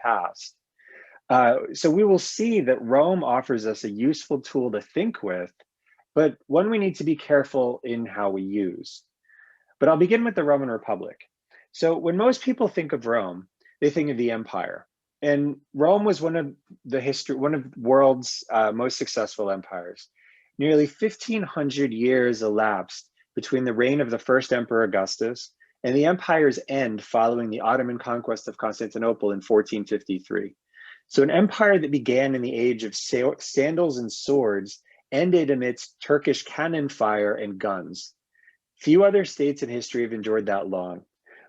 past. So we will see that Rome offers us a useful tool to think with, but one we need to be careful in how we use. But I'll begin with the Roman Republic. So when most people think of Rome, they think of the empire. And Rome was one of the world's most successful empires. Nearly 1,500 years elapsed between the reign of the first Emperor Augustus and the empire's end following the Ottoman conquest of Constantinople in 1453. So an empire that began in the age of sandals and swords ended amidst Turkish cannon fire and guns. Few other states in history have endured that long.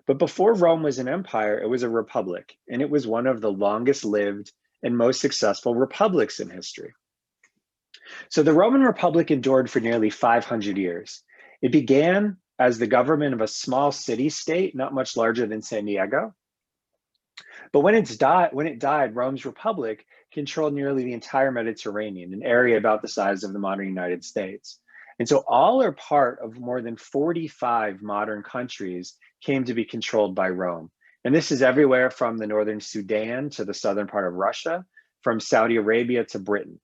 But before Rome was an empire, it was a republic, and it was one of the longest lived and most successful republics in history. So the Roman Republic endured for nearly 500 years. It began as the government of a small city-state, not much larger than San Diego. But when it died, Rome's republic controlled nearly the entire Mediterranean, an area about the size of the modern United States. And so all or part of more than 45 modern countries came to be controlled by Rome. And this is everywhere from the northern Sudan to the southern part of Russia, from Saudi Arabia to Britain.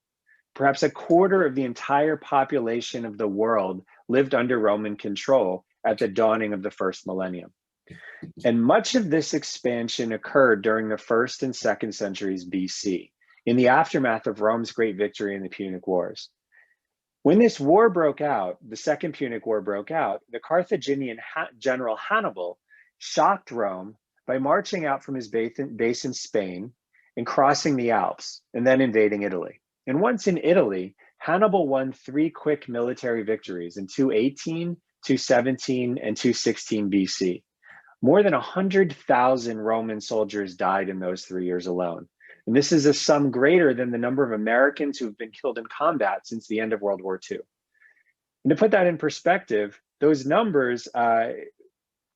Perhaps a quarter of the entire population of the world lived under Roman control at the dawning of the first millennium. And much of this expansion occurred during the 1st and 2nd centuries BC, in the aftermath of Rome's great victory in the Punic Wars. When this war broke out, the Second Punic War broke out, the Carthaginian general Hannibal shocked Rome by marching out from his base in Spain and crossing the Alps, and then invading Italy. And once in Italy, Hannibal won 3 quick military victories in 218, 217, and 216 BC. More than 100,000 Roman soldiers died in those 3 years alone. And this is a sum greater than the number of Americans who have been killed in combat since the end of World War II. And to put that in perspective, those numbers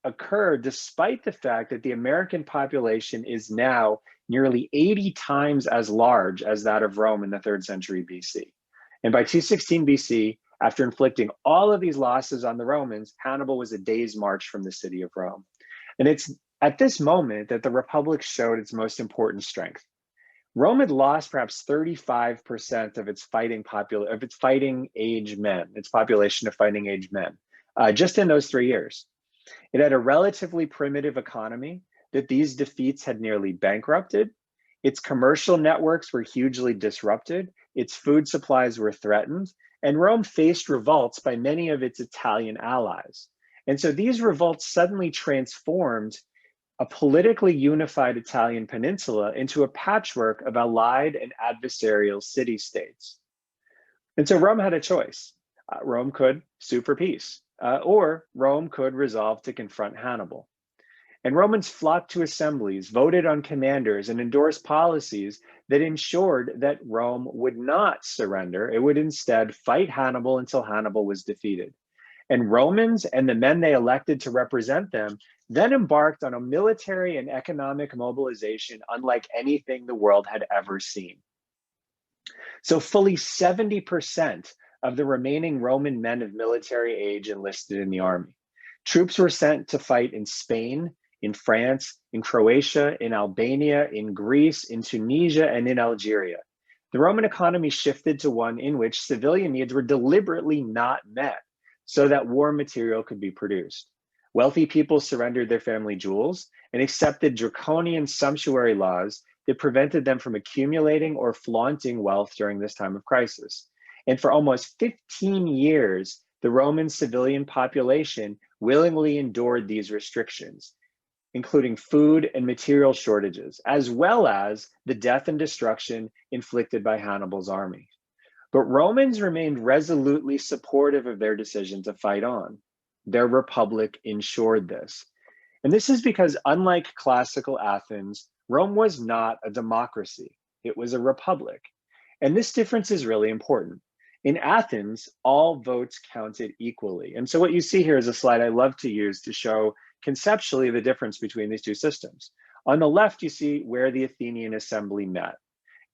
occur despite the fact that the American population is now nearly 80 times as large as that of Rome in the 3rd century BC. And by 216 BC, after inflicting all of these losses on the Romans, Hannibal was a day's march from the city of Rome. And it's at this moment that the Republic showed its most important strength. Rome had lost perhaps 35% of its fighting age men, its population of fighting age men, just in those 3 years. It had a relatively primitive economy that these defeats had nearly bankrupted. Its commercial networks were hugely disrupted. Its food supplies were threatened, and Rome faced revolts by many of its Italian allies. And so these revolts suddenly transformed a politically unified Italian peninsula into a patchwork of allied and adversarial city-states. And so Rome had a choice. Rome could sue for peace, or Rome could resolve to confront Hannibal. And Romans flocked to assemblies, voted on commanders, and endorsed policies that ensured that Rome would not surrender. It would instead fight Hannibal until Hannibal was defeated. And Romans and the men they elected to represent them then embarked on a military and economic mobilization unlike anything the world had ever seen. So fully 70% of the remaining Roman men of military age enlisted in the army. Troops were sent to fight in Spain, in France, in Croatia, in Albania, in Greece, in Tunisia, and in Algeria. The Roman economy shifted to one in which civilian needs were deliberately not met so that war material could be produced. Wealthy people surrendered their family jewels and accepted draconian sumptuary laws that prevented them from accumulating or flaunting wealth during this time of crisis. And for almost 15 years, the Roman civilian population willingly endured these restrictions, including food and material shortages, as well as the death and destruction inflicted by Hannibal's army. But Romans remained resolutely supportive of their decision to fight on. Their republic ensured this. And this is because, unlike classical Athens, Rome was not a democracy. It was a republic. And this difference is really important. In Athens, all votes counted equally. And so what you see here is a slide I love to use to show conceptually the difference between these two systems. On the left, you see where the Athenian Assembly met.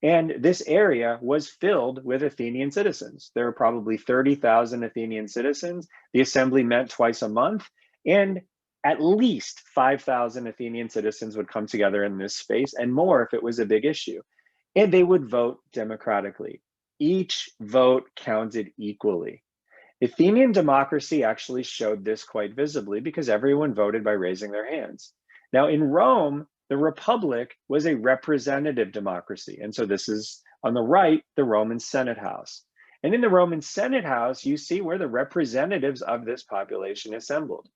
And this area was filled with Athenian citizens. There were probably 30,000 Athenian citizens. The assembly met twice a month. And at least 5,000 Athenian citizens would come together in this space, and more if it was a big issue. And they would vote democratically. Each vote counted equally. Athenian democracy actually showed this quite visibly because everyone voted by raising their hands. Now, in Rome, the Republic was a representative democracy. And so this is on the right, the Roman Senate House. And in the Roman Senate House, you see where the representatives of this population assembled.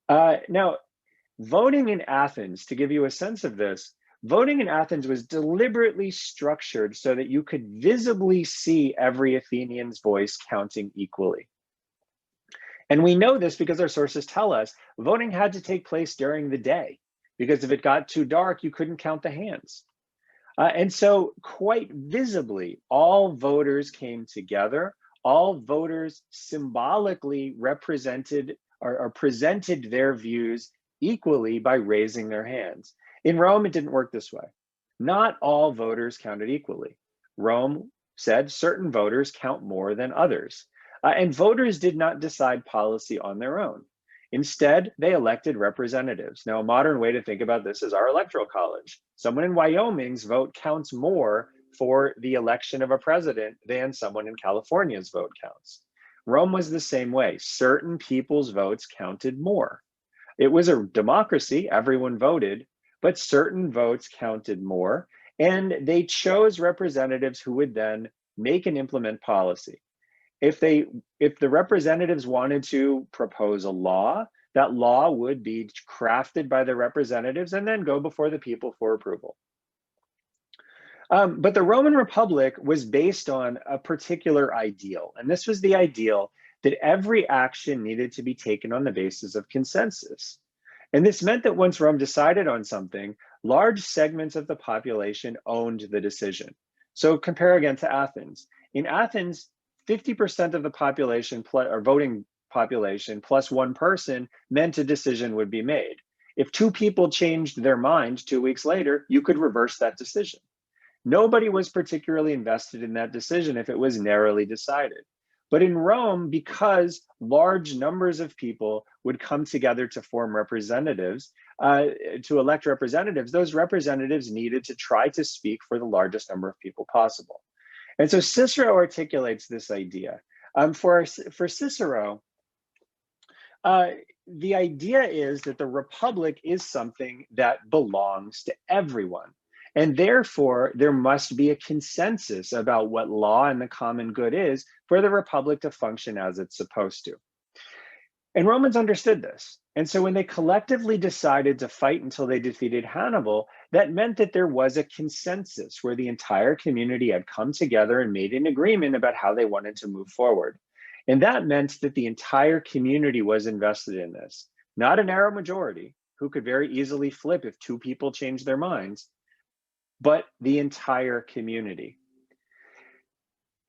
Now, voting in Athens, to give you a sense of this, voting in Athens was deliberately structured so that you could visibly see every Athenian's voice counting equally. And we know this because our sources tell us voting had to take place during the day, because if it got too dark, you couldn't count the hands. And so quite visibly, all voters came together. All voters symbolically represented or presented their views equally by raising their hands. In Rome, it didn't work this way. Not all voters counted equally. Rome said certain voters count more than others. And voters did not decide policy on their own. Instead, they elected representatives. Now, a modern way to think about this is our electoral college. Someone in Wyoming's vote counts more for the election of a president than someone in California's vote counts. Rome was the same way. Certain people's votes counted more. It was a democracy, everyone voted, but certain votes counted more, and they chose representatives who would then make and implement policy. If the representatives wanted to propose a law, that law would be crafted by the representatives and then go before the people for approval. But the Roman Republic was based on a particular ideal, and this was the ideal that every action needed to be taken on the basis of consensus. And this meant that once Rome decided on something, large segments of the population owned the decision. So compare again to Athens. In Athens, 50% of the population or voting population plus one person meant a decision would be made. If two people changed their mind 2 weeks later, you could reverse that decision. Nobody was particularly invested in that decision if it was narrowly decided. But in Rome, because large numbers of people would come together to form representatives, to elect representatives, those representatives needed to try to speak for the largest number of people possible. And so Cicero articulates this idea. For Cicero, the idea is that the Republic is something that belongs to everyone. And therefore, there must be a consensus about what law and the common good is for the Republic to function as it's supposed to. And Romans understood this. And so when they collectively decided to fight until they defeated Hannibal, that meant that there was a consensus where the entire community had come together and made an agreement about how they wanted to move forward. And that meant that the entire community was invested in this, not a narrow majority who could very easily flip if two people changed their minds, but the entire community.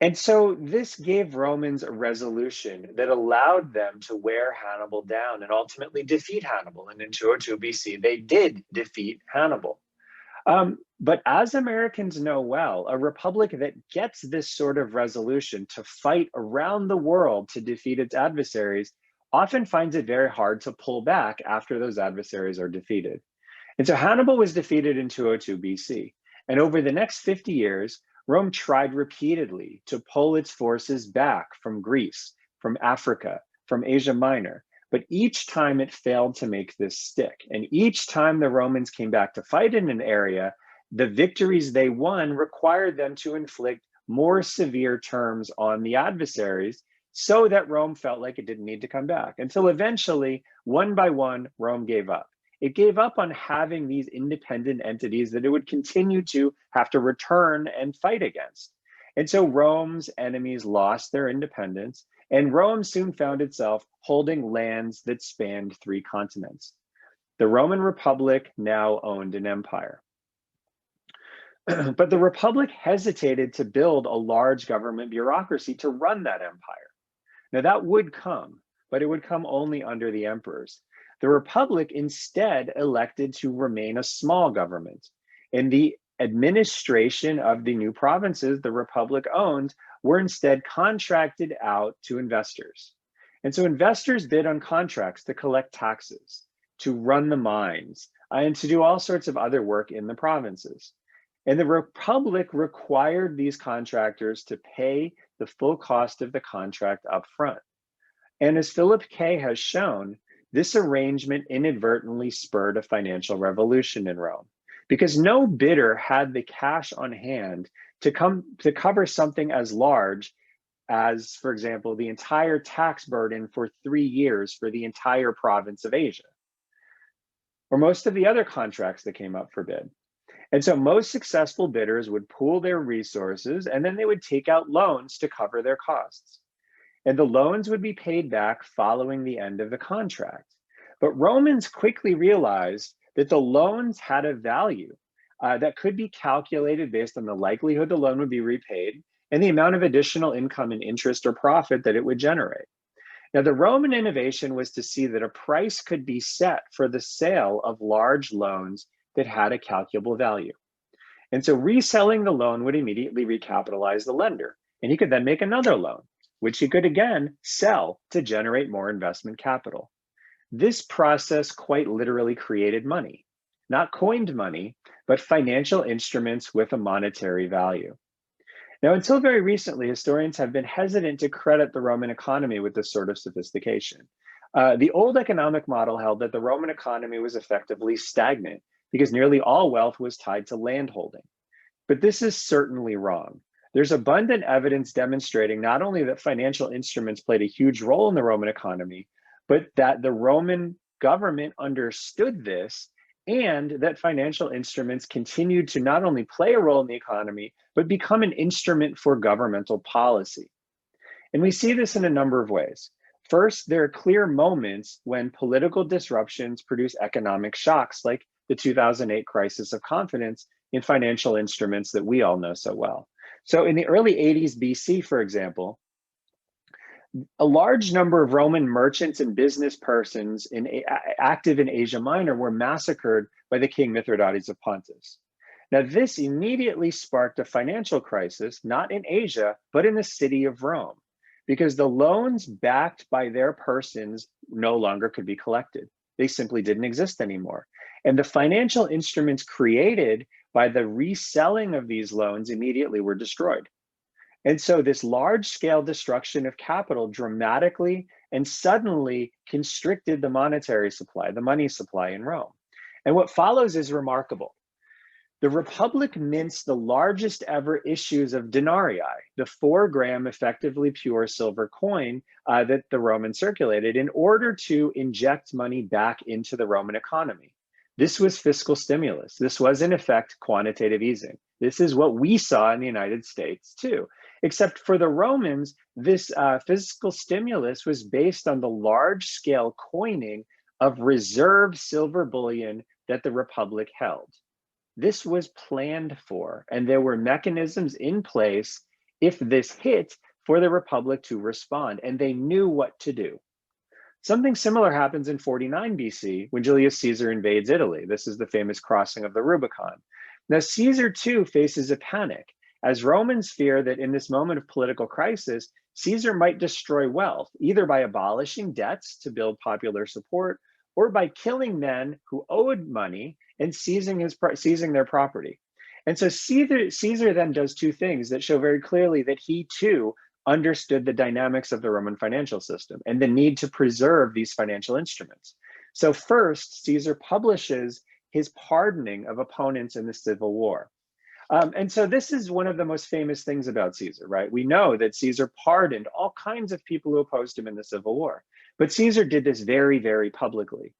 And so this gave Romans a resolution that allowed them to wear Hannibal down and ultimately defeat Hannibal. And in 202 BC, they did defeat Hannibal. But as Americans know well, a republic that gets this sort of resolution to fight around the world to defeat its adversaries often finds it very hard to pull back after those adversaries are defeated. And so Hannibal was defeated in 202 BC. And over the next 50 years, Rome tried repeatedly to pull its forces back from Greece, from Africa, from Asia Minor. But each time it failed to make this stick. And each time the Romans came back to fight in an area, the victories they won required them to inflict more severe terms on the adversaries so that Rome felt like it didn't need to come back. Until eventually, one by one, Rome gave up. It gave up on having these independent entities that it would continue to have to return and fight against. And so Rome's enemies lost their independence, and Rome soon found itself holding lands that spanned 3 continents. The Roman Republic now owned an empire. But the Republic hesitated to build a large government bureaucracy to run that empire. Now that would come, but it would come only under the emperors. The Republic instead elected to remain a small government. And the administration of the new provinces the Republic owned were instead contracted out to investors. And so investors bid on contracts to collect taxes. to run the mines, and to do all sorts of other work in the provinces. And the Republic required these contractors to pay the full cost of the contract up front. And as Philip Kay has shown, this arrangement inadvertently spurred a financial revolution in Rome because no bidder had the cash on hand to cover something as large as, for example, the entire tax burden for 3 years for the entire province of Asia, or most of the other contracts that came up for bid. And so most successful bidders would pool their resources and then they would take out loans to cover their costs. And the loans would be paid back following the end of the contract. But Romans quickly realized that the loans had a value that could be calculated based on the likelihood the loan would be repaid and the amount of additional income and interest or profit that it would generate. Now, the Roman innovation was to see that a price could be set for the sale of large loans that had a calculable value. And so reselling the loan would immediately recapitalize the lender, and he could then make another loan, which he could again sell to generate more investment capital. This process quite literally created money, not coined money, but financial instruments with a monetary value. Now, until very recently, historians have been hesitant to credit the Roman economy with this sort of sophistication. The old economic model held that the Roman economy was effectively stagnant because nearly all wealth was tied to landholding. But this is certainly wrong. There's abundant evidence demonstrating not only that financial instruments played a huge role in the Roman economy, but that the Roman government understood this and that financial instruments continued to not only play a role in the economy, but become an instrument for governmental policy. And we see this in a number of ways. First, there are clear moments when political disruptions produce economic shocks, like the 2008 crisis of confidence in financial instruments that we all know so well. So in the early 80s BC, for example, a large number of Roman merchants and business persons active in Asia Minor were massacred by the king Mithridates of Pontus. Now, this immediately sparked a financial crisis, not in Asia, but in the city of Rome, because the loans backed by their persons no longer could be collected. They simply didn't exist anymore. And the financial instruments created by the reselling of these loans immediately were destroyed. And so this large-scale destruction of capital dramatically and suddenly constricted the monetary supply, the money supply in Rome. And what follows is remarkable. The Republic mints the largest ever issues of denarii, the 4-gram effectively pure silver coin that the Romans circulated in order to inject money back into the Roman economy. This was fiscal stimulus. This was, in effect, quantitative easing. This is what we saw in the United States, too. Except for the Romans, this fiscal stimulus was based on the large-scale coining of reserve silver bullion that the Republic held. This was planned for, and there were mechanisms in place if this hit for the Republic to respond, and they knew what to do. Something similar happens in 49 BC when Julius Caesar invades Italy. This is the famous crossing of the Rubicon. Now, Caesar too faces a panic, as Romans fear that in this moment of political crisis, Caesar might destroy wealth, either by abolishing debts to build popular support, or by killing men who owed money and seizing their property. And so Caesar then does two things that show very clearly that he too understood the dynamics of the Roman financial system and the need to preserve these financial instruments. So first, Caesar publishes his pardoning of opponents in the civil war. And so this is one of the most famous things about Caesar, right? We know that Caesar pardoned all kinds of people who opposed him in the civil war, but Caesar did this very, very publicly,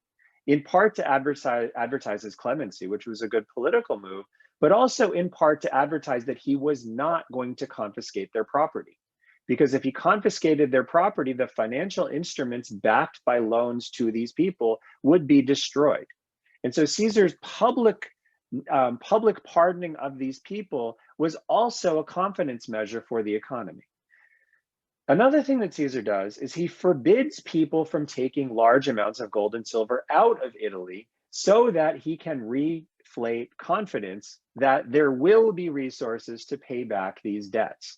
in part to advertise his clemency, which was a good political move, but also in part to advertise that he was not going to confiscate their property. Because if he confiscated their property, the financial instruments backed by loans to these people would be destroyed. And so Caesar's public pardoning of these people was also a confidence measure for the economy. Another thing that Caesar does is he forbids people from taking large amounts of gold and silver out of Italy so that he can reflate confidence that there will be resources to pay back these debts.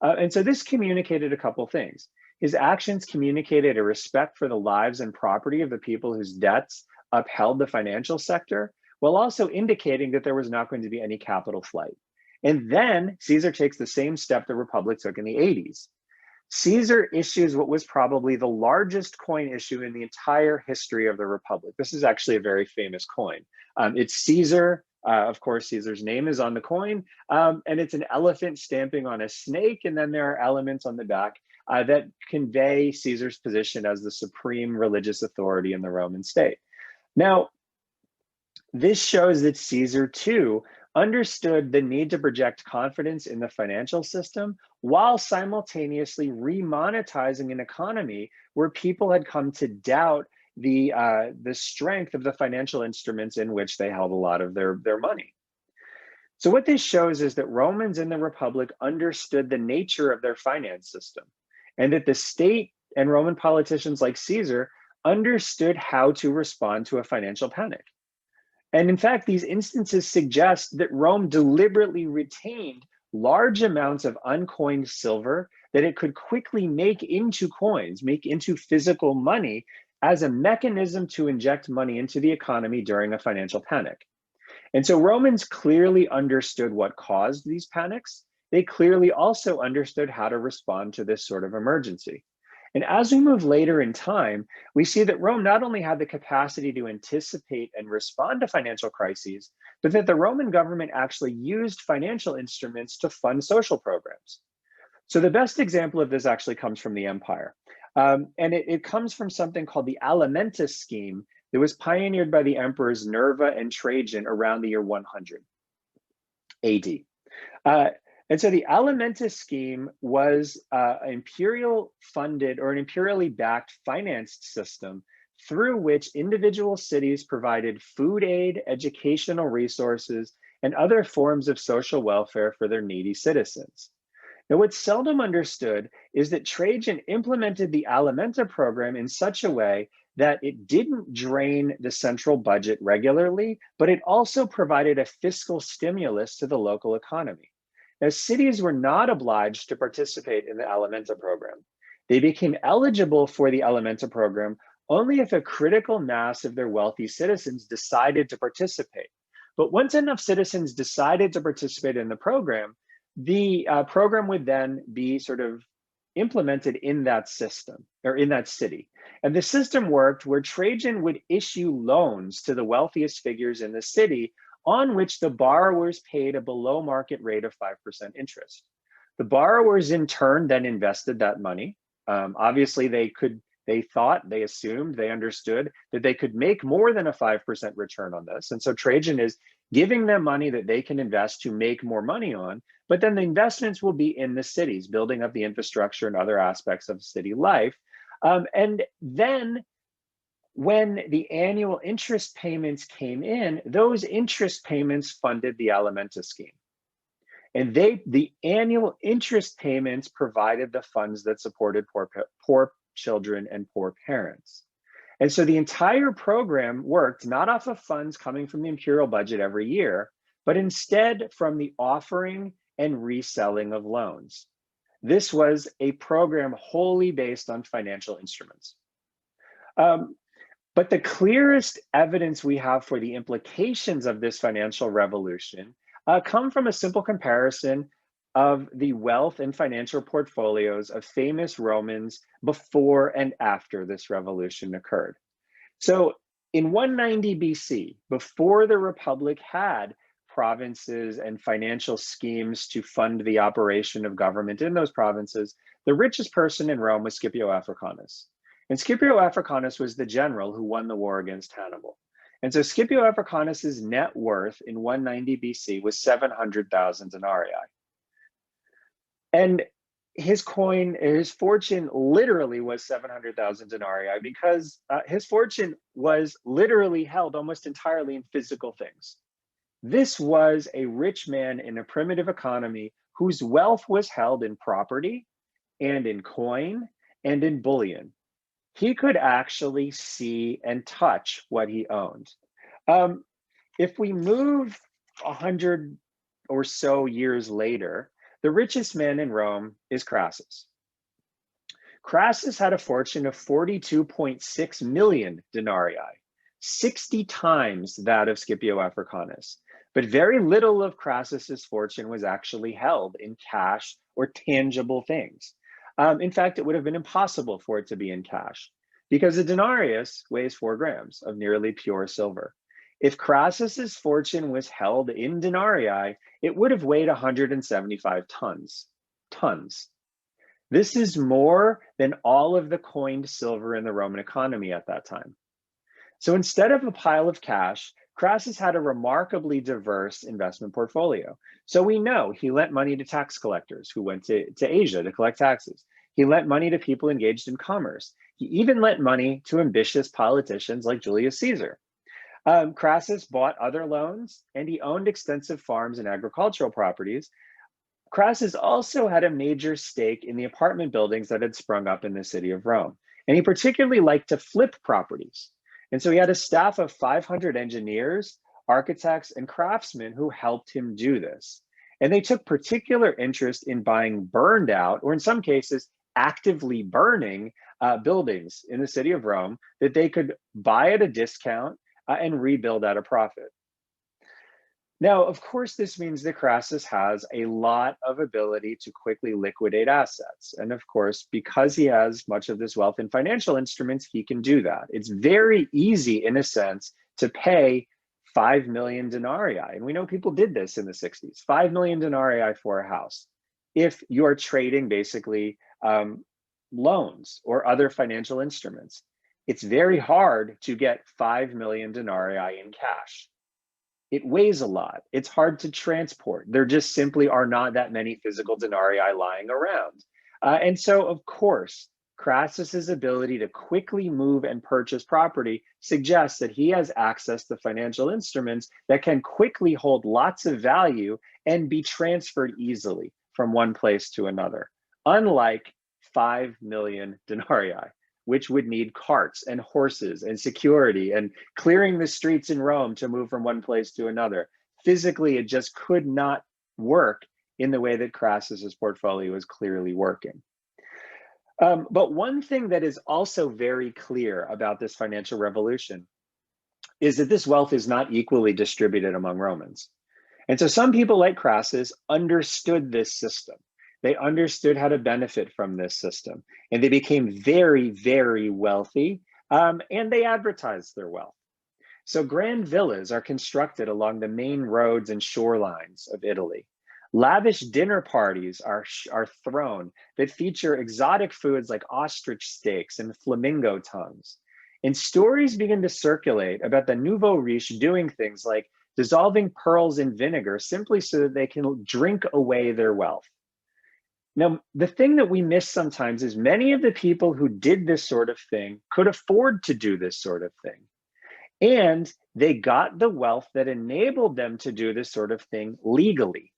And so this communicated a couple things. His actions communicated a respect for the lives and property of the people whose debts upheld the financial sector, while also indicating that there was not going to be any capital flight. And then Caesar takes the same step the Republic took in the 80s. Caesar issues what was probably the largest coin issue in the entire history of the Republic. This is actually a very famous coin. It's Caesar. Of course, Caesar's name is on the coin, and it's an elephant stamping on a snake, and then there are elements on the back that convey Caesar's position as the supreme religious authority in the Roman state. Now, this shows that Caesar, too, understood the need to project confidence in the financial system while simultaneously remonetizing an economy where people had come to doubt the strength of the financial instruments in which they held a lot of their money. So what this shows is that Romans in the Republic understood the nature of their finance system, and that the state and Roman politicians like Caesar understood how to respond to a financial panic. And in fact, these instances suggest that Rome deliberately retained large amounts of uncoined silver that it could quickly make into coins, make into physical money as a mechanism to inject money into the economy during a financial panic. And so Romans clearly understood what caused these panics. They clearly also understood how to respond to this sort of emergency. And as we move later in time, we see that Rome not only had the capacity to anticipate and respond to financial crises, but that the Roman government actually used financial instruments to fund social programs. So the best example of this actually comes from the empire. And it comes from something called the Alimentas Scheme that was pioneered by the emperors Nerva and Trajan around the year 100 AD. And so the Alimentas Scheme was an imperial funded or an imperially backed financed system through which individual cities provided food aid, educational resources, and other forms of social welfare for their needy citizens. Now, what's seldom understood is that Trajan implemented the Alimenta program in such a way that it didn't drain the central budget regularly, but it also provided a fiscal stimulus to the local economy. Now, cities were not obliged to participate in the Alimenta program. They became eligible for the Alimenta program only if a critical mass of their wealthy citizens decided to participate. But once enough citizens decided to participate in the program would then be sort of implemented in that system or in that city. And the system worked where Trajan would issue loans to the wealthiest figures in the city on which the borrowers paid a below market rate of 5% interest. The borrowers in turn then invested that money. Obviously they assumed, they understood that they could make more than a 5% return on this. And so Trajan is giving them money that they can invest to make more money on, but then the investments will be in the cities, building up the infrastructure and other aspects of city life. And then when the annual interest payments came in, those interest payments funded the Alimentas Scheme. And the annual interest payments provided the funds that supported poor children and poor parents. And so the entire program worked not off of funds coming from the imperial budget every year, but instead from the offering and reselling of loans. This was a program wholly based on financial instruments. But the clearest evidence we have for the implications of this financial revolution come from a simple comparison of the wealth and financial portfolios of famous Romans before and after this revolution occurred. So in 190 BC, before the Republic had provinces and financial schemes to fund the operation of government in those provinces, the richest person in Rome was Scipio Africanus. And Scipio Africanus was the general who won the war against Hannibal. And so Scipio Africanus's net worth in 190 BC was 700,000 denarii. And his fortune literally was 700,000 denarii because his fortune was literally held almost entirely in physical things. This was a rich man in a primitive economy whose wealth was held in property and in coin and in bullion. He could actually see and touch what he owned. If we move 100 or so years later, the richest man in Rome is Crassus. Crassus had a fortune of 42.6 million denarii. 60 times that of Scipio Africanus. But very little of Crassus's fortune was actually held in cash or tangible things. In fact, it would have been impossible for it to be in cash because a denarius weighs 4 grams of nearly pure silver. If Crassus's fortune was held in denarii, it would have weighed 175 tons. This is more than all of the coined silver in the Roman economy at that time. So instead of a pile of cash, Crassus had a remarkably diverse investment portfolio. So we know he lent money to tax collectors who went to Asia to collect taxes. He lent money to people engaged in commerce. He even lent money to ambitious politicians like Julius Caesar. Crassus bought other loans, and he owned extensive farms and agricultural properties. Crassus also had a major stake in the apartment buildings that had sprung up in the city of Rome, and he particularly liked to flip properties. And so he had a staff of 500 engineers, architects, and craftsmen who helped him do this. And they took particular interest in buying burned out, or in some cases, actively burning buildings in the city of Rome that they could buy at a discount and rebuild at a profit. Now, of course, this means that Crassus has a lot of ability to quickly liquidate assets. And of course, because he has much of this wealth in financial instruments, he can do that. It's very easy, in a sense, to pay 5 million denarii. And we know people did this in the 60s, 5 million denarii for a house. If you're trading basically loans or other financial instruments, it's very hard to get 5 million denarii in cash. It weighs a lot. It's hard to transport. There just simply are not that many physical denarii lying around. And so, of course, Crassus's ability to quickly move and purchase property suggests that he has access to financial instruments that can quickly hold lots of value and be transferred easily from one place to another, unlike 5 million denarii, which would need carts and horses and security and clearing the streets in Rome to move from one place to another. Physically, it just could not work in the way that Crassus's portfolio is clearly working. But one thing that is also very clear about this financial revolution is that this wealth is not equally distributed among Romans. And so some people like Crassus understood this system. They understood how to benefit from this system, and they became very, very wealthy, and they advertised their wealth. So grand villas are constructed along the main roads and shorelines of Italy. Lavish dinner parties are thrown that feature exotic foods like ostrich steaks and flamingo tongues. And stories begin to circulate about the nouveau riche doing things like dissolving pearls in vinegar simply so that they can drink away their wealth. Now, the thing that we miss sometimes is many of the people who did this sort of thing could afford to do this sort of thing. And they got the wealth that enabled them to do this sort of thing legally.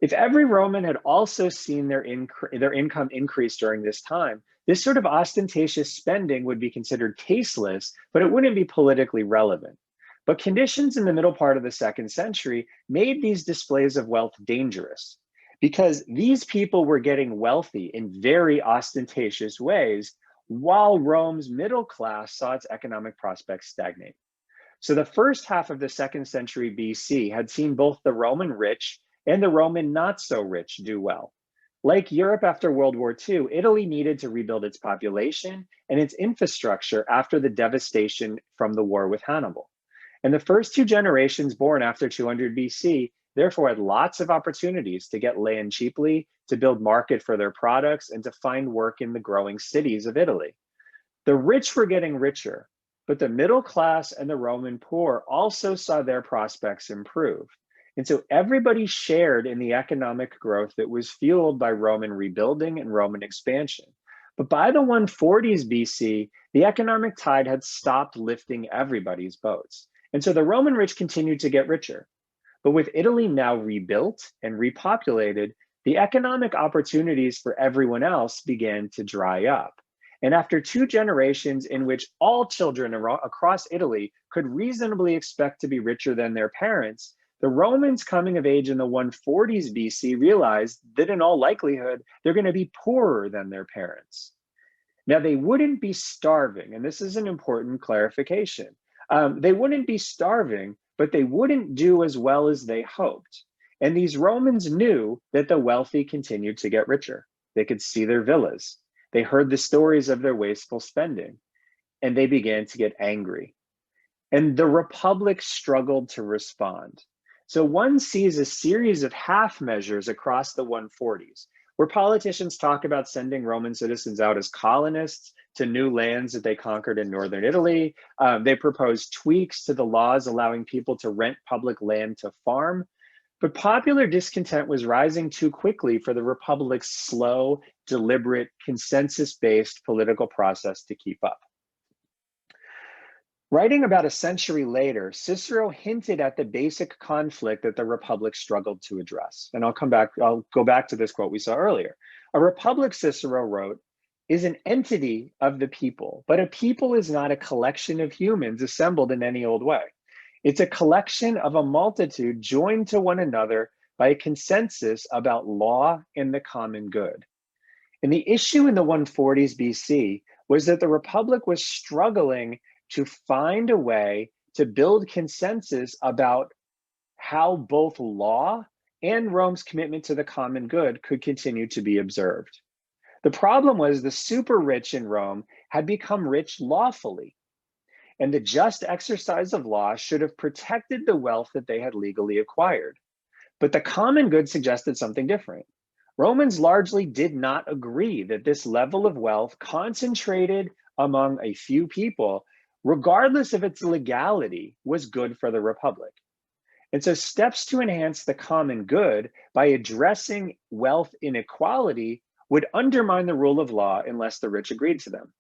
If every Roman had also seen their income increase during this time, this sort of ostentatious spending would be considered tasteless, but it wouldn't be politically relevant. But conditions in the middle part of the 2nd century made these displays of wealth dangerous, because these people were getting wealthy in very ostentatious ways while Rome's middle class saw its economic prospects stagnate. So the first half of the 2nd century BC had seen both the Roman rich and the Roman not so rich do well. Like Europe after World War II, Italy needed to rebuild its population and its infrastructure after the devastation from the war with Hannibal. And the first 2 generations born after 200 BC therefore had lots of opportunities to get land cheaply, to build market for their products, and to find work in the growing cities of Italy. The rich were getting richer, but the middle class and the Roman poor also saw their prospects improve. And so everybody shared in the economic growth that was fueled by Roman rebuilding and Roman expansion. But by the 140s BC, the economic tide had stopped lifting everybody's boats. And so the Roman rich continued to get richer. But with Italy now rebuilt and repopulated, the economic opportunities for everyone else began to dry up. And after 2 generations in which all children across Italy could reasonably expect to be richer than their parents, the Romans coming of age in the 140s BC realized that in all likelihood, they're going to be poorer than their parents. Now, they wouldn't be starving, and this is an important clarification. They wouldn't be starving, but they wouldn't do as well as they hoped. And these Romans knew that the wealthy continued to get richer. They could see their villas. They heard the stories of their wasteful spending, and they began to get angry. And the Republic struggled to respond. So one sees a series of half measures across the 140s, where politicians talk about sending Roman citizens out as colonists to new lands that they conquered in northern Italy. They proposed tweaks to the laws allowing people to rent public land to farm. But popular discontent was rising too quickly for the Republic's slow, deliberate, consensus-based political process to keep up. Writing about a century later, Cicero hinted at the basic conflict that the Republic struggled to address. And I'll go back to this quote we saw earlier. A republic, Cicero wrote, is an entity of the people, but a people is not a collection of humans assembled in any old way. It's a collection of a multitude joined to one another by a consensus about law and the common good. And the issue in the 140s BC was that the Republic was struggling to find a way to build consensus about how both law and Rome's commitment to the common good could continue to be observed. The problem was the super rich in Rome had become rich lawfully, and the just exercise of law should have protected the wealth that they had legally acquired. But the common good suggested something different. Romans largely did not agree that this level of wealth concentrated among a few people, regardless of its legality, was good for the Republic. And so steps to enhance the common good by addressing wealth inequality would undermine the rule of law unless the rich agreed to them.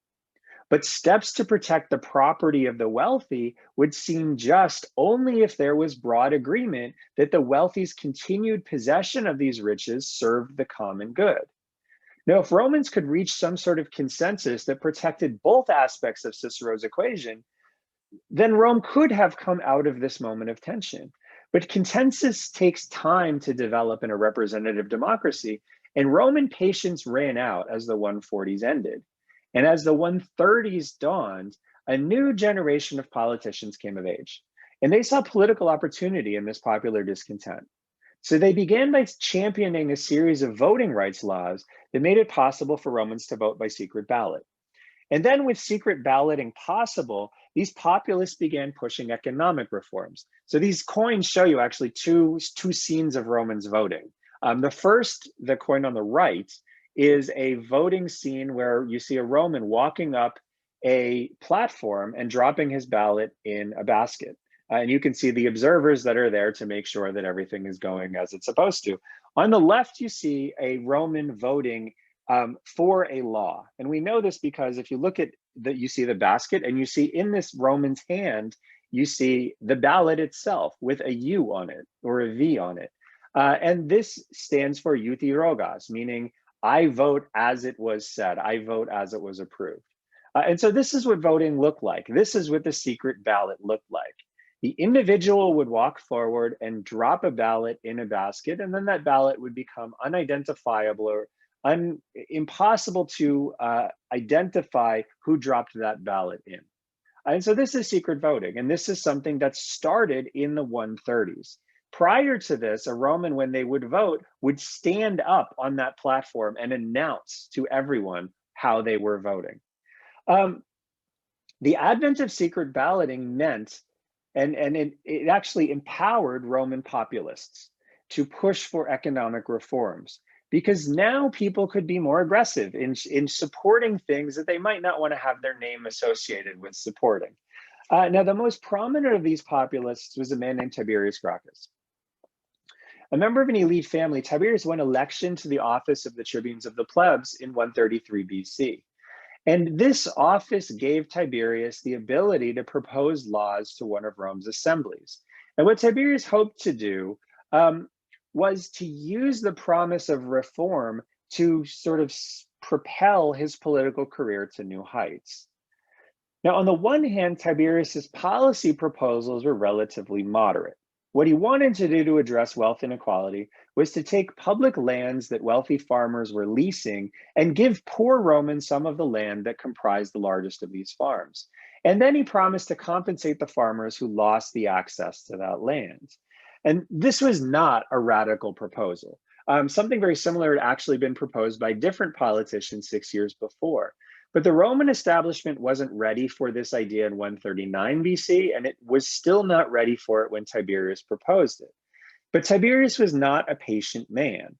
But steps to protect the property of the wealthy would seem just only if there was broad agreement that the wealthy's continued possession of these riches served the common good. Now, if Romans could reach some sort of consensus that protected both aspects of Cicero's equation, then Rome could have come out of this moment of tension. But consensus takes time to develop in a representative democracy, and Roman patience ran out as the 140s ended. And as the 130s dawned, a new generation of politicians came of age, and they saw political opportunity in this popular discontent. So they began by championing a series of voting rights laws that made it possible for Romans to vote by secret ballot. And then with secret balloting possible, these populists began pushing economic reforms. So these coins show you actually two scenes of Romans voting. The first, the coin on the right, is a voting scene where you see a Roman walking up a platform and dropping his ballot in a basket. And you can see the observers that are there to make sure that everything is going as it's supposed to. On the left, you see a Roman voting for a law. And we know this because if you look at you see the basket, and you see in this Roman's hand, you see the ballot itself with a U on it or a V on it. And this stands for euthyrogas, meaning I vote as it was said. I vote as it was approved. And so this is what voting looked like. This is what the secret ballot looked like. The individual would walk forward and drop a ballot in a basket, and then that ballot would become unidentifiable or impossible to identify who dropped that ballot in. And so this is secret voting, and this is something that started in the 130s. Prior to this, a Roman, when they would vote, would stand up on that platform and announce to everyone how they were voting. The advent of secret balloting meant, and it actually empowered Roman populists to push for economic reforms, because now people could be more aggressive in supporting things that they might not want to have their name associated with supporting. Now, the most prominent of these populists was a man named Tiberius Gracchus. A member of an elite family, Tiberius won election to the office of the tribunes of the plebs in 133 BC. And this office gave Tiberius the ability to propose laws to one of Rome's assemblies. And what Tiberius hoped to do was to use the promise of reform to sort of propel his political career to new heights. Now, on the one hand, Tiberius's policy proposals were relatively moderate. What he wanted to do to address wealth inequality was to take public lands that wealthy farmers were leasing and give poor Romans some of the land that comprised the largest of these farms. And then he promised to compensate the farmers who lost the access to that land. And this was not a radical proposal. Something very similar had actually been proposed by different politicians 6 years before. But the Roman establishment wasn't ready for this idea in 139 BC, and it was still not ready for it when Tiberius proposed it. But Tiberius was not a patient man.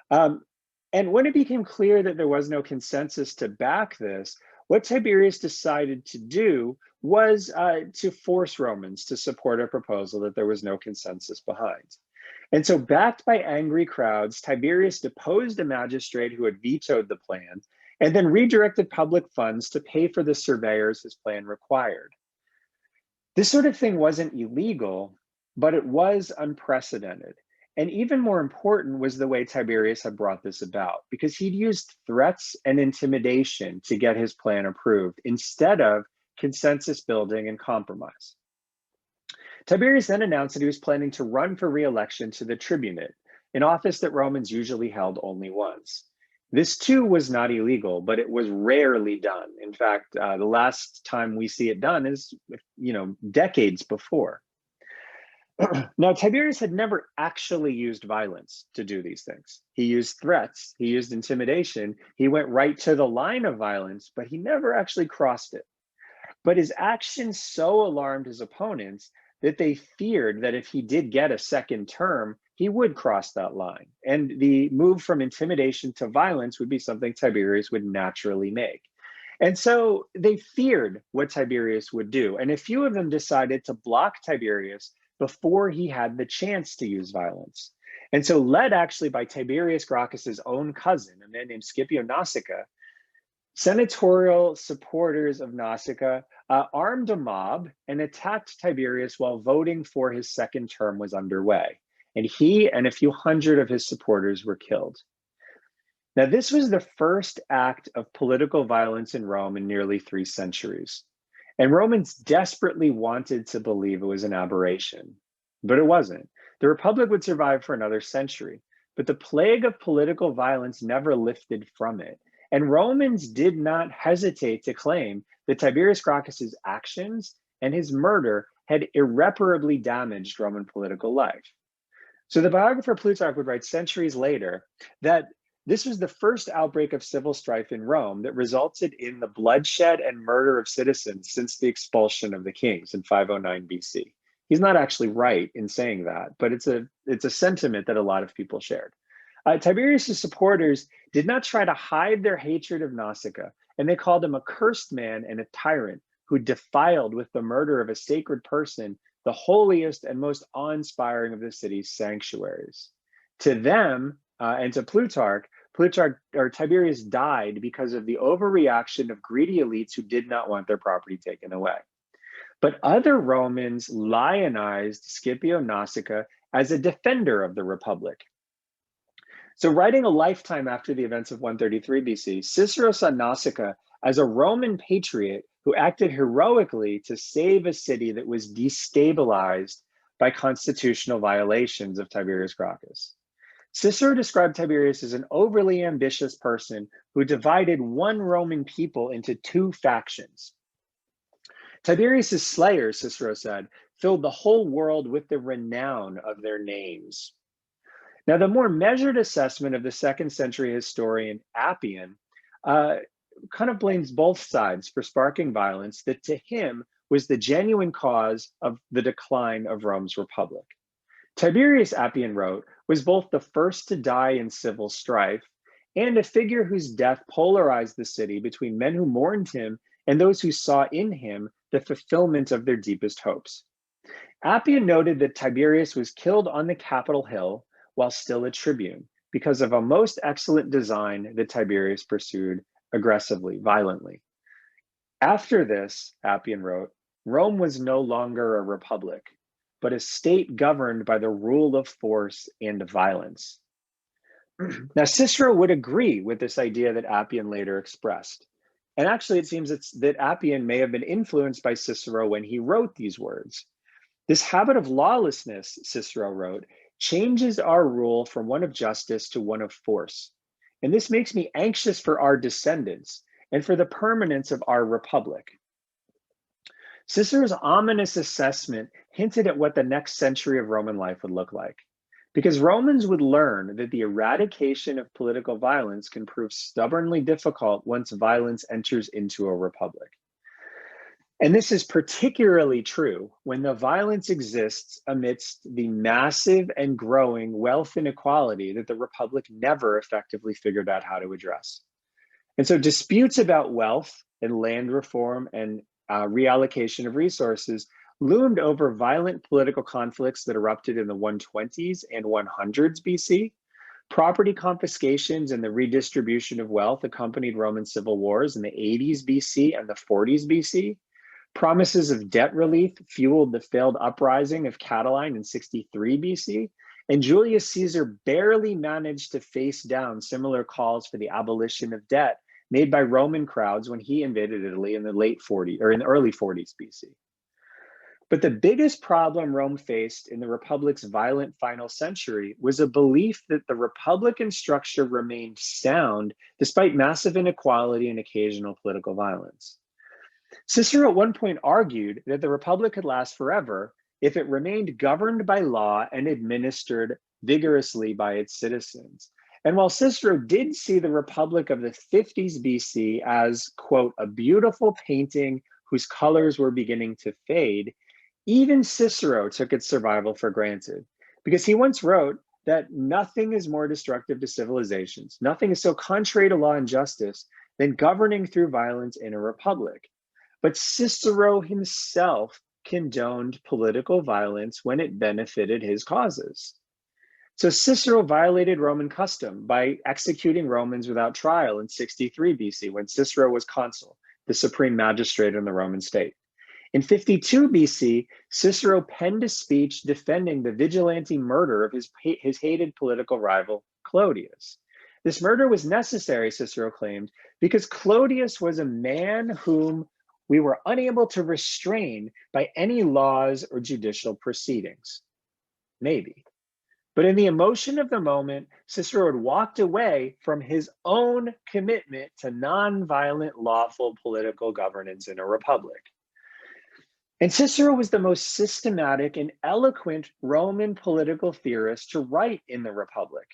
And when it became clear that there was no consensus to back this, what Tiberius decided to do was to force Romans to support a proposal that there was no consensus behind. And so, backed by angry crowds, Tiberius deposed a magistrate who had vetoed the plan and then redirected public funds to pay for the surveyors his plan required. This sort of thing wasn't illegal, but it was unprecedented. And even more important was the way Tiberius had brought this about, because he'd used threats and intimidation to get his plan approved instead of consensus building and compromise. Tiberius then announced that he was planning to run for re-election to the tribunate, an office that Romans usually held only once. This too was not illegal, but it was rarely done. In fact, the last time we see it done is, decades before. Now, Tiberius had never actually used violence to do these things. He used threats, he used intimidation, he went right to the line of violence, but he never actually crossed it. But his actions so alarmed his opponents that they feared that if he did get a second term, he would cross that line. And the move from intimidation to violence would be something Tiberius would naturally make. And so they feared what Tiberius would do. And a few of them decided to block Tiberius before he had the chance to use violence. And so, led actually by Tiberius Gracchus's own cousin, a man named Scipio Nasica, senatorial supporters of Nasica armed a mob and attacked Tiberius while voting for his second term was underway. And he and a few hundred of his supporters were killed. Now, this was the first act of political violence in Rome in nearly 3 centuries. And Romans desperately wanted to believe it was an aberration, but it wasn't. The Republic would survive for another century, but the plague of political violence never lifted from it. And Romans did not hesitate to claim that Tiberius Gracchus's actions and his murder had irreparably damaged Roman political life. So the biographer Plutarch would write centuries later that this was the first outbreak of civil strife in Rome that resulted in the bloodshed and murder of citizens since the expulsion of the kings in 509 BC. He's not actually right in saying that, but it's a sentiment that a lot of people shared. Tiberius's supporters did not try to hide their hatred of Nasica, and they called him a cursed man and a tyrant who defiled with the murder of a sacred person the holiest and most awe-inspiring of the city's sanctuaries. To them and to Plutarch, Tiberius died because of the overreaction of greedy elites who did not want their property taken away. But other Romans lionized Scipio Nasica as a defender of the Republic. So, writing a lifetime after the events of 133 BC, Cicero saw Nasica as a Roman patriot who acted heroically to save a city that was destabilized by constitutional violations of Tiberius Gracchus. Cicero described Tiberius as an overly ambitious person who divided one Roman people into 2 factions. Tiberius's slayers, Cicero said, filled the whole world with the renown of their names. Now, the more measured assessment of the 2nd century historian Appian kind of blames both sides for sparking violence that to him was the genuine cause of the decline of Rome's republic. Tiberius, Appian wrote, was both the first to die in civil strife and a figure whose death polarized the city between men who mourned him and those who saw in him the fulfillment of their deepest hopes. Appian noted that Tiberius was killed on the Capitol Hill while still a tribune because of a most excellent design that Tiberius pursued aggressively, violently. After this, Appian wrote, Rome was no longer a republic, but a state governed by the rule of force and violence. Now, Cicero would agree with this idea that Appian later expressed. And actually, it seems that Appian may have been influenced by Cicero when he wrote these words. This habit of lawlessness, Cicero wrote, changes our rule from one of justice to one of force. And this makes me anxious for our descendants and for the permanence of our republic. Cicero's ominous assessment hinted at what the next century of Roman life would look like, because Romans would learn that the eradication of political violence can prove stubbornly difficult once violence enters into a republic. And this is particularly true when the violence exists amidst the massive and growing wealth inequality that the Republic never effectively figured out how to address. And so disputes about wealth and land reform and reallocation of resources loomed over violent political conflicts that erupted in the 120s and 100s BC. Property confiscations and the redistribution of wealth accompanied Roman civil wars in the 80s BC and the 40s BC. Promises of debt relief fueled the failed uprising of Catiline in 63 BC, and Julius Caesar barely managed to face down similar calls for the abolition of debt made by Roman crowds when he invaded Italy in the early 40s BC. But the biggest problem Rome faced in the Republic's violent final century was a belief that the Republican structure remained sound despite massive inequality and occasional political violence. Cicero at one point argued that the Republic could last forever if it remained governed by law and administered vigorously by its citizens. And while Cicero did see the Republic of the 50s BC as, quote, a beautiful painting whose colors were beginning to fade, even Cicero took its survival for granted, because he once wrote that nothing is more destructive to civilizations, nothing is so contrary to law and justice than governing through violence in a republic. But Cicero himself condoned political violence when it benefited his causes. So Cicero violated Roman custom by executing Romans without trial in 63 BC when Cicero was consul, the supreme magistrate in the Roman state. In 52 BC, Cicero penned a speech defending the vigilante murder of his hated political rival, Clodius. This murder was necessary, Cicero claimed, because Clodius was a man whom we were unable to restrain by any laws or judicial proceedings. Maybe. But in the emotion of the moment, Cicero had walked away from his own commitment to nonviolent, lawful political governance in a republic. And Cicero was the most systematic and eloquent Roman political theorist to write in the Republic.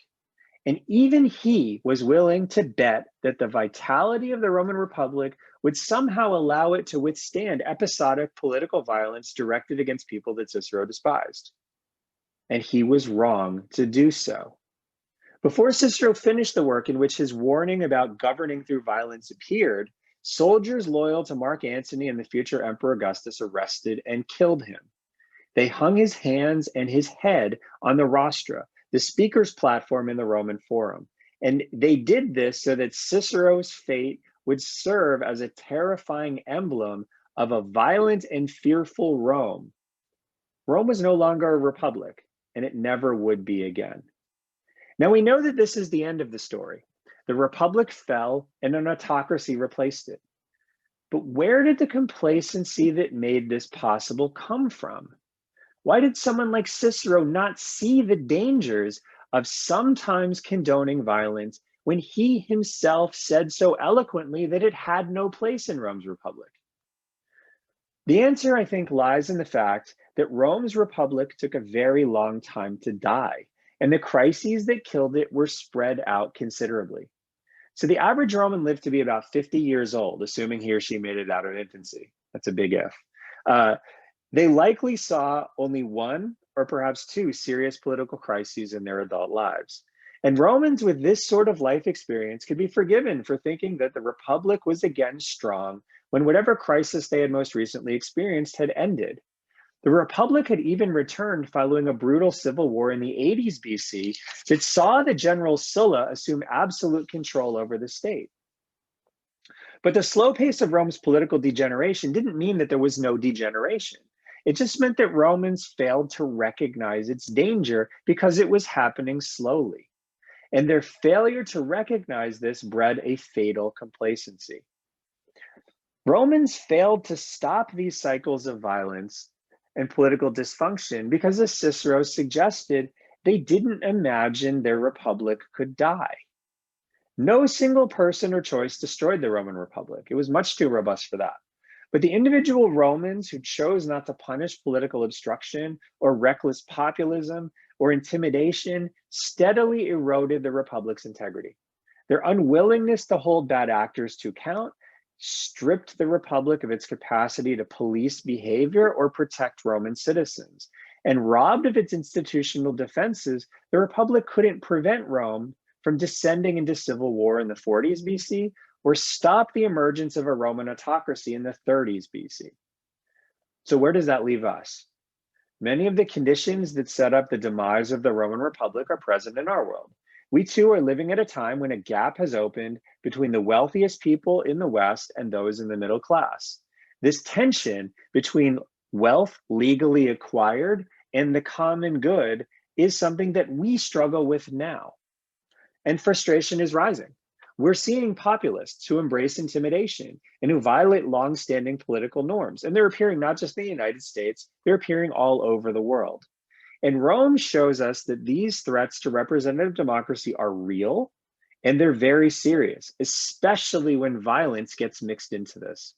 And even he was willing to bet that the vitality of the Roman Republic would somehow allow it to withstand episodic political violence directed against people that Cicero despised. And he was wrong to do so. Before Cicero finished the work in which his warning about governing through violence appeared, soldiers loyal to Mark Antony and the future Emperor Augustus arrested and killed him. They hung his hands and his head on the rostra, the speaker's platform in the Roman Forum. And they did this so that Cicero's fate would serve as a terrifying emblem of a violent and fearful Rome. Rome was no longer a republic, and it never would be again. Now we know that this is the end of the story. The republic fell and an autocracy replaced it. But where did the complacency that made this possible come from? Why did someone like Cicero not see the dangers of sometimes condoning violence when he himself said so eloquently that it had no place in Rome's republic? The answer, I think, lies in the fact that Rome's republic took a very long time to die, and the crises that killed it were spread out considerably. So the average Roman lived to be about 50 years old, assuming he or she made it out of infancy. That's a big if. They likely saw only one or perhaps two serious political crises in their adult lives. And Romans with this sort of life experience could be forgiven for thinking that the Republic was again strong when whatever crisis they had most recently experienced had ended. The Republic had even returned following a brutal civil war in the 80s BC that saw the general Sulla assume absolute control over the state. But the slow pace of Rome's political degeneration didn't mean that there was no degeneration. It just meant that Romans failed to recognize its danger because it was happening slowly. And their failure to recognize this bred a fatal complacency. Romans failed to stop these cycles of violence and political dysfunction because, as Cicero suggested, they didn't imagine their republic could die. No single person or choice destroyed the Roman Republic. It was much too robust for that. But the individual Romans who chose not to punish political obstruction or reckless populism or intimidation steadily eroded the republic's integrity. Their unwillingness to hold bad actors to account stripped the republic of its capacity to police behavior or protect Roman citizens. And robbed of its institutional defenses, the republic couldn't prevent Rome from descending into civil war in the 40s BC or stop the emergence of a Roman autocracy in the 30s BC. So where does that leave us? Many of the conditions that set up the demise of the Roman Republic are present in our world. We too are living at a time when a gap has opened between the wealthiest people in the West and those in the middle class. This tension between wealth legally acquired and the common good is something that we struggle with now. And frustration is rising. We're seeing populists who embrace intimidation and who violate long-standing political norms. And they're appearing not just in the United States, they're appearing all over the world. And Rome shows us that these threats to representative democracy are real and they're very serious, especially when violence gets mixed into this.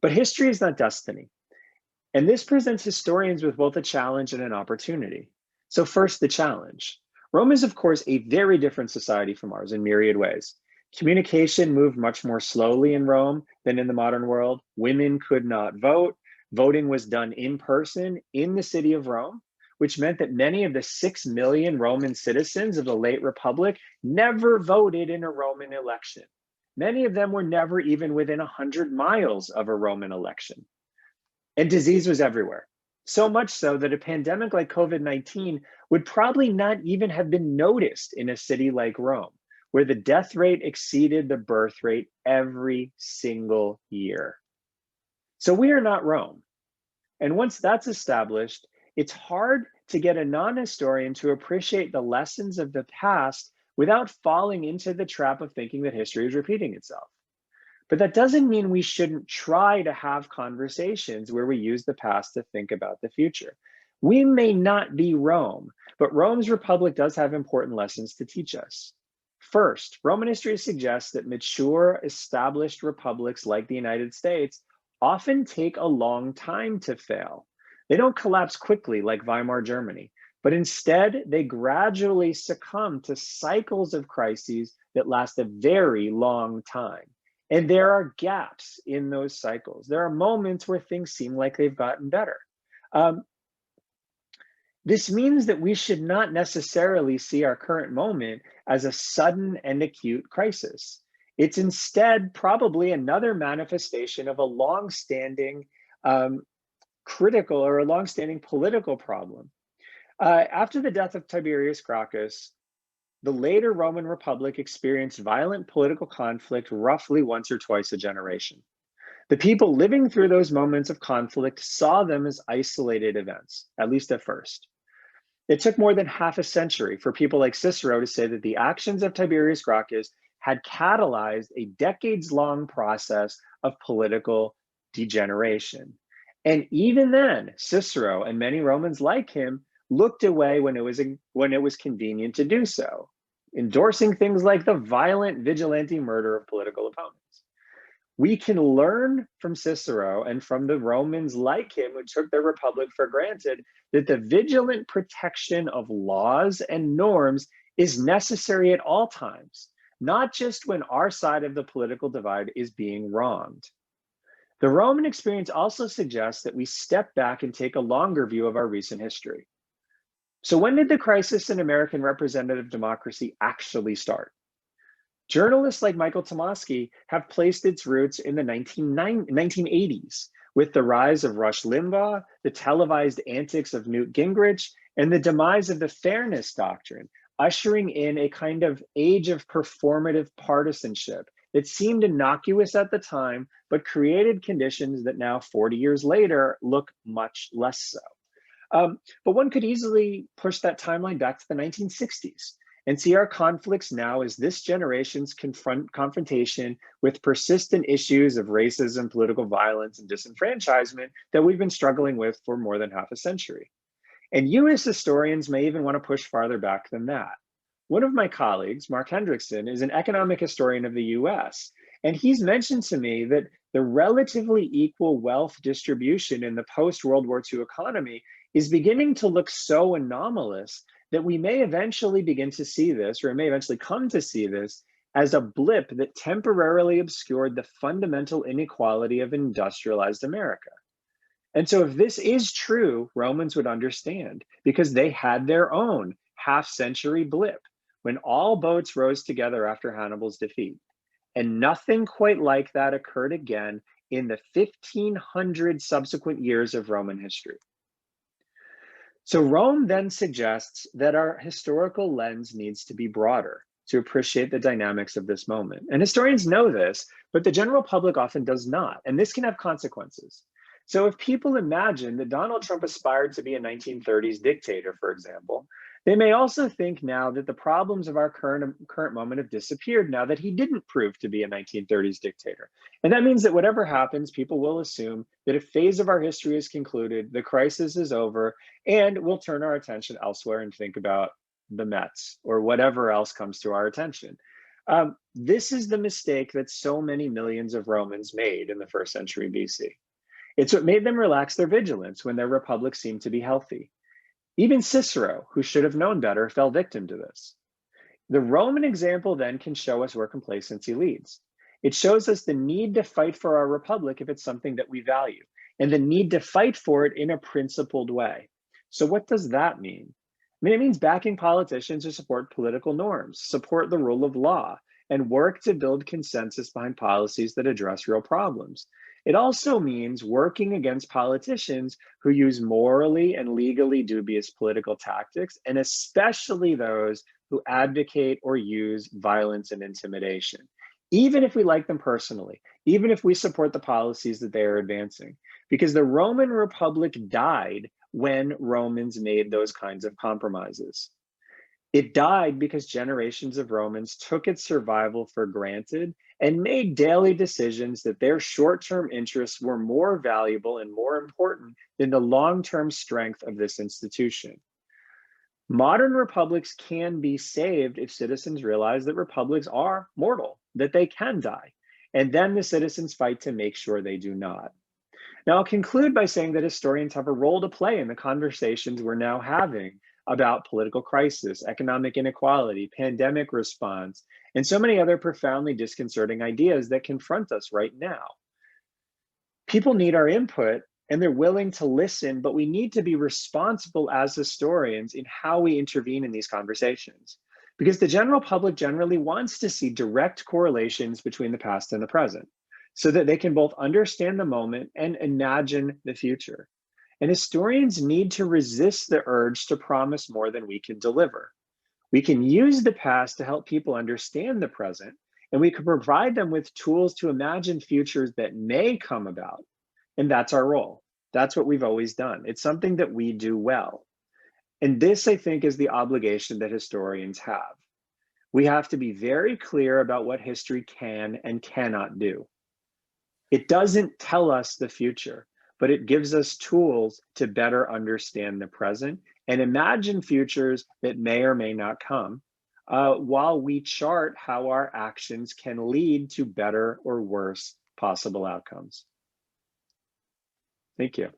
But history is not destiny. And this presents historians with both a challenge and an opportunity. So first, the challenge. Rome is, of course, a very different society from ours in myriad ways. Communication moved much more slowly in Rome than in the modern world. Women could not vote. Voting was done in person in the city of Rome, which meant that many of the 6 million Roman citizens of the late Republic never voted in a Roman election. Many of them were never even within 100 miles of a Roman election. And disease was everywhere. So much so that a pandemic like COVID-19 would probably not even have been noticed in a city like Rome, where the death rate exceeded the birth rate every single year. So we are not Rome. And once that's established, it's hard to get a non-historian to appreciate the lessons of the past without falling into the trap of thinking that history is repeating itself. But that doesn't mean we shouldn't try to have conversations where we use the past to think about the future. We may not be Rome, but Rome's republic does have important lessons to teach us. First, Roman history suggests that mature, established republics like the United States often take a long time to fail. They don't collapse quickly like Weimar Germany, but instead they gradually succumb to cycles of crises that last a very long time. And there are gaps in those cycles. There are moments where things seem like they've gotten better. This means that we should not necessarily see our current moment as a sudden and acute crisis. It's instead probably another manifestation of a long-standing critical or a long-standing political problem. After the death of Tiberius Gracchus, the later Roman Republic experienced violent political conflict roughly once or twice a generation. The people living through those moments of conflict saw them as isolated events, at least at first. It took more than half a century for people like Cicero to say that the actions of Tiberius Gracchus had catalyzed a decades-long process of political degeneration. And even then, Cicero and many Romans like him looked away when it was convenient to do so, endorsing things like the violent vigilante murder of political opponents. We can learn from Cicero and from the Romans like him who took their republic for granted that the vigilant protection of laws and norms is necessary at all times, not just when our side of the political divide is being wronged. The Roman experience also suggests that we step back and take a longer view of our recent history. So when did the crisis in American representative democracy actually start? Journalists like Michael Tomasky have placed its roots in the 1980s with the rise of Rush Limbaugh, the televised antics of Newt Gingrich, and the demise of the fairness doctrine, ushering in a kind of age of performative partisanship that seemed innocuous at the time, but created conditions that now, 40 years later, look much less so. But one could easily push that timeline back to the 1960s and see our conflicts now as this generation's confrontation with persistent issues of racism, political violence, and disenfranchisement that we've been struggling with for more than half a century. And you as historians may even want to push farther back than that. One of my colleagues, Mark Hendrickson, is an economic historian of the US, and he's mentioned to me that the relatively equal wealth distribution in the post-World War II economy is beginning to look so anomalous that we may eventually begin to see this, or may eventually come to see this, as a blip that temporarily obscured the fundamental inequality of industrialized America. And so if this is true, Romans would understand, because they had their own half-century blip when all boats rose together after Hannibal's defeat. And nothing quite like that occurred again in the 1500 subsequent years of Roman history. So Rome then suggests that our historical lens needs to be broader to appreciate the dynamics of this moment. And historians know this, but the general public often does not, and this can have consequences. So if people imagine that Donald Trump aspired to be a 1930s dictator, for example, they may also think now that the problems of our current moment have disappeared now that he didn't prove to be a 1930s dictator. And that means that whatever happens, people will assume that a phase of our history is concluded, the crisis is over, and we'll turn our attention elsewhere and think about the Mets or whatever else comes to our attention. This is the mistake that so many millions of Romans made in the 1st century BC. It's what made them relax their vigilance when their republic seemed to be healthy. Even Cicero, who should have known better, fell victim to this. The Roman example then can show us where complacency leads. It shows us the need to fight for our republic if it's something that we value, and the need to fight for it in a principled way. So what does that mean? I mean, it means backing politicians who support political norms, support the rule of law, and work to build consensus behind policies that address real problems. It also means working against politicians who use morally and legally dubious political tactics, and especially those who advocate or use violence and intimidation, even if we like them personally, even if we support the policies that they are advancing. Because the Roman Republic died when Romans made those kinds of compromises. It died because generations of Romans took its survival for granted and made daily decisions that their short-term interests were more valuable and more important than the long-term strength of this institution. Modern republics can be saved if citizens realize that republics are mortal, that they can die, and then the citizens fight to make sure they do not. Now, I'll conclude by saying that historians have a role to play in the conversations we're now having about political crisis, economic inequality, pandemic response, and so many other profoundly disconcerting ideas that confront us right now. People need our input and they're willing to listen, but we need to be responsible as historians in how we intervene in these conversations. Because the general public generally wants to see direct correlations between the past and the present, so that they can both understand the moment and imagine the future. And historians need to resist the urge to promise more than we can deliver. We can use the past to help people understand the present, and we can provide them with tools to imagine futures that may come about. And that's our role. That's what we've always done. It's something that we do well. And this, I think, is the obligation that historians have. We have to be very clear about what history can and cannot do. It doesn't tell us the future, but it gives us tools to better understand the present and imagine futures that may or may not come, while we chart how our actions can lead to better or worse possible outcomes. Thank you.